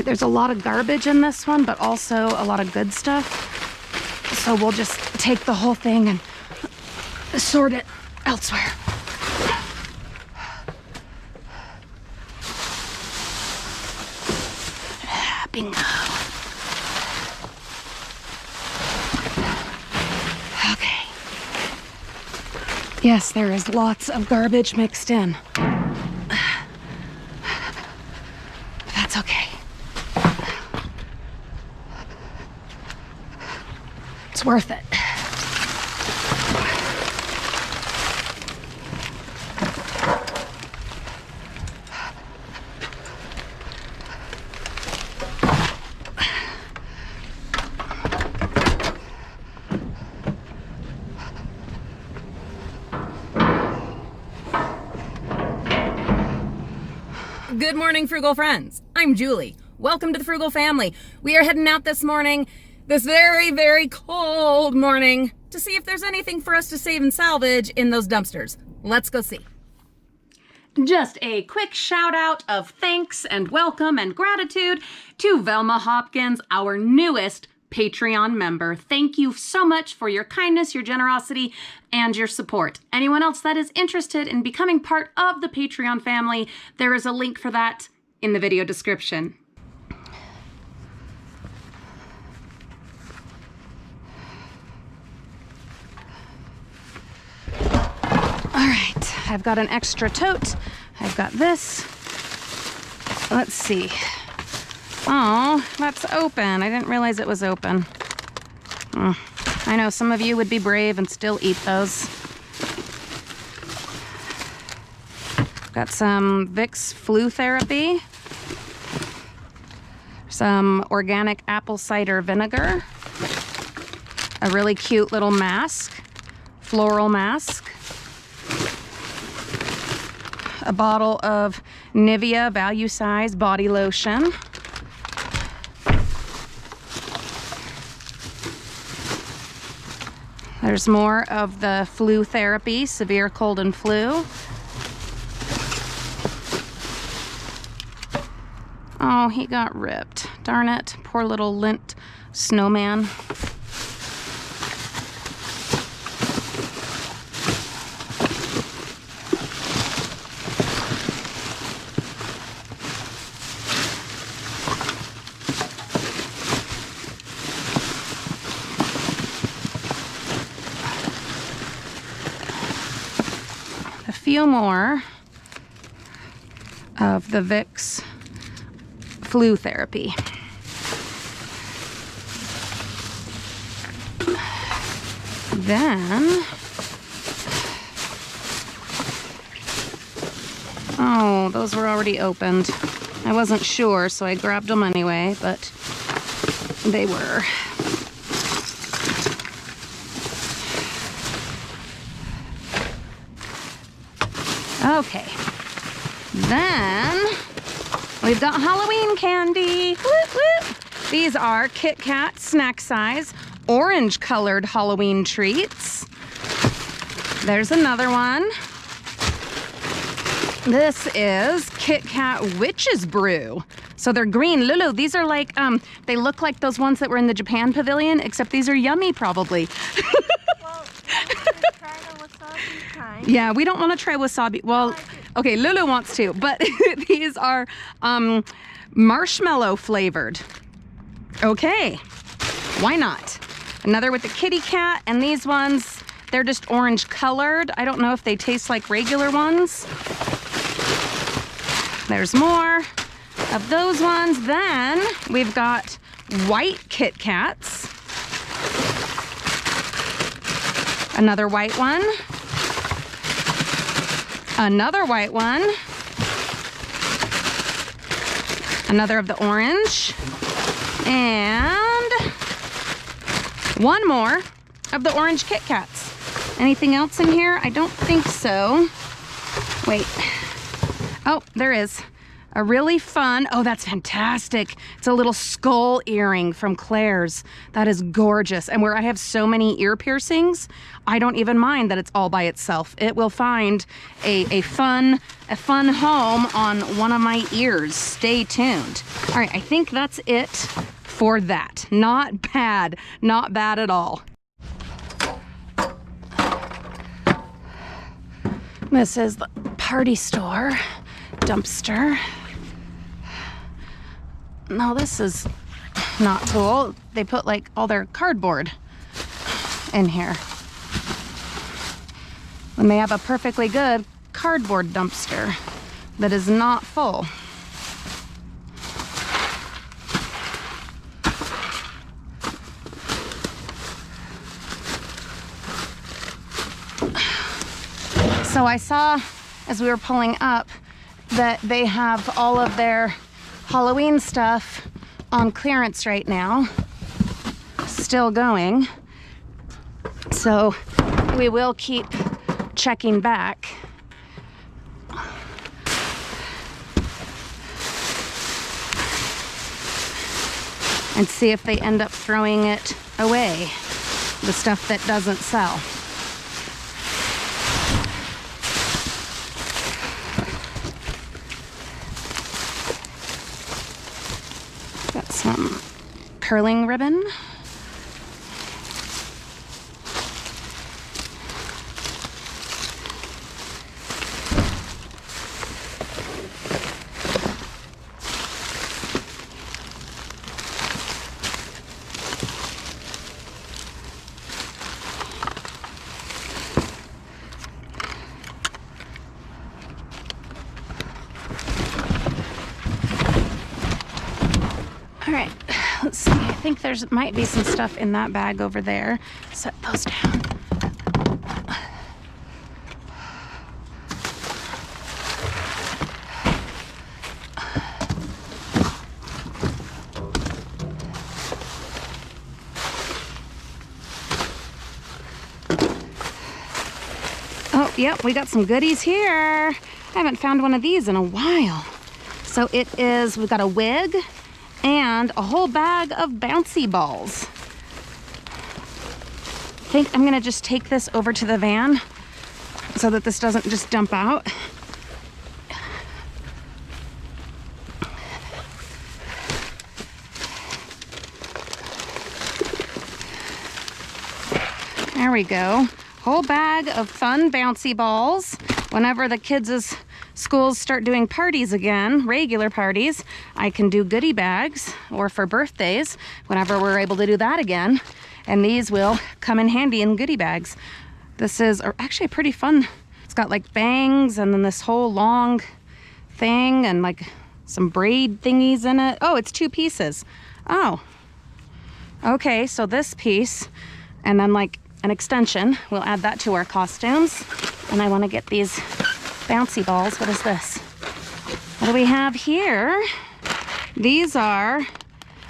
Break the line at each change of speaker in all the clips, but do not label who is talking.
There's a lot of garbage in this one, but also a lot of good stuff. So we'll just take the whole thing and sort it elsewhere. Bingo. Okay. Yes, there is lots of garbage mixed in. That's okay. It's worth it.
Good morning, Frugal friends. I'm Julie. Welcome to the Frugal Family. We are heading out this morning, this very, very cold morning, to see if there's anything for us to save and salvage in those dumpsters. Let's go see. Just a quick shout out of thanks and welcome and gratitude to Velma Hopkins, our newest Patreon member. Thank you so much for your kindness, your generosity, and your support. Anyone else that is interested in becoming part of the Patreon family, there is a link for that in the video description. All right, I've got an extra tote. I've got this. Let's see. Oh, that's open. I didn't realize it was open. I know some of you would be brave and still eat those. Got some Vicks flu therapy. Some organic apple cider vinegar. A really cute little mask. Floral mask. A bottle of Nivea value size body lotion. There's more of the flu therapy, severe cold and flu. Oh, he got ripped. Darn it, poor little lint snowman. A few more of the Vicks flu therapy. Then, oh, those were already opened. I wasn't sure, so I grabbed them anyway, but they were. Okay, then we've got Halloween candy. Whoop, whoop. These are Kit Kat snack size, orange colored Halloween treats. There's another one. This is Kit Kat Witch's Brew. So they're green. Lulu, these are like, they look like those ones that were in the Japan pavilion, except these are yummy probably. Yeah, we don't want to try wasabi. Well, okay, Lulu wants to, but these are marshmallow flavored. Okay, why not? Another with the kitty cat, and these ones, they're just orange colored. I don't know if they taste like regular ones. There's more of those ones. Then we've got white Kit Kats. Another white one. Another white one. Another of the orange. And one more of the orange Kit Kats. Anything else in here? I don't think so. Wait. Oh, there is.
a really fun, oh, that's fantastic. It's a little skull earring from Claire's. That is gorgeous. And where I have so many ear piercings, I don't even mind that it's all by itself. It will find a fun home on one of my ears. Stay tuned. All right, I think that's it for that. Not bad, not bad at all. This is the party store dumpster. No, this is not cool. They put like all their cardboard in here when they have a perfectly good cardboard dumpster that is not full. So I saw as we were pulling up that they have all of their Halloween stuff on clearance right now, still going. So we will keep checking back. And see if they end up throwing it away, the stuff that doesn't sell. Got some curling ribbon. All right, let's see. I think there's might be some stuff in that bag over there. Set those down. Oh, yep, we got some goodies here. I haven't found one of these in a while. So it is, we've got a wig and a whole bag of bouncy balls. I think I'm gonna just take this over to the van so that this doesn't just dump out. There we go. Whole bag of fun bouncy balls. Whenever the kids' schools start doing parties again, regular parties, I can do goodie bags, or for birthdays, whenever we're able to do that again. And these will come in handy in goodie bags. This is actually pretty fun. It's got like bangs and then this whole long thing and like some braid thingies in it. Oh, it's 2 pieces. Oh, okay, so this piece and then like an extension. We'll add that to our costumes. And I want to get these bouncy balls. What is this? What do we have here? These are,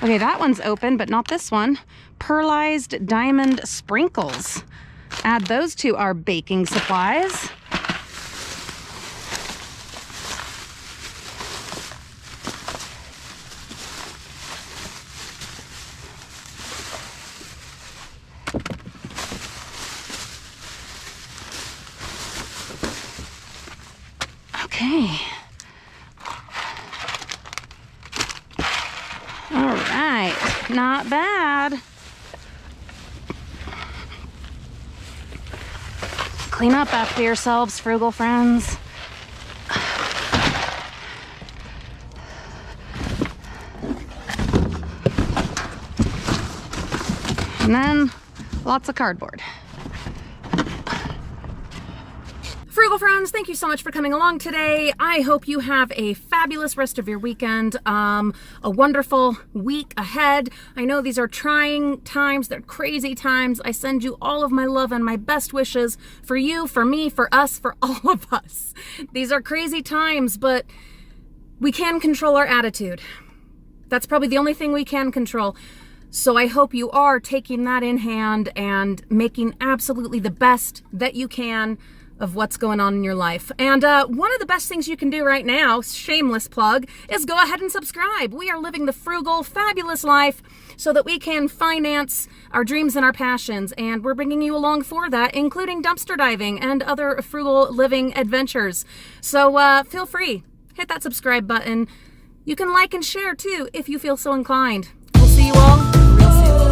okay, that one's open, but not this one. Pearlized diamond sprinkles. Add those to our baking supplies. Okay. All right, not bad. Clean up after yourselves, frugal friends. And then lots of cardboard.
Frugal friends, thank you so much for coming along today. I hope you have a fabulous rest of your weekend, a wonderful week ahead. I know these are trying times, they're crazy times. I send you all of my love and my best wishes for you, for me, for us, for all of us. These are crazy times, but we can control our attitude. That's probably the only thing we can control. So I hope you are taking that in hand and making absolutely the best that you can of what's going on in your life. And one of the best things you can do right now, shameless plug, is go ahead and subscribe. We are living the frugal, fabulous life so that we can finance our dreams and our passions. And we're bringing you along for that, including dumpster diving and other frugal living adventures. So feel free, hit that subscribe button. You can like and share too if you feel so inclined. We'll see you all real soon.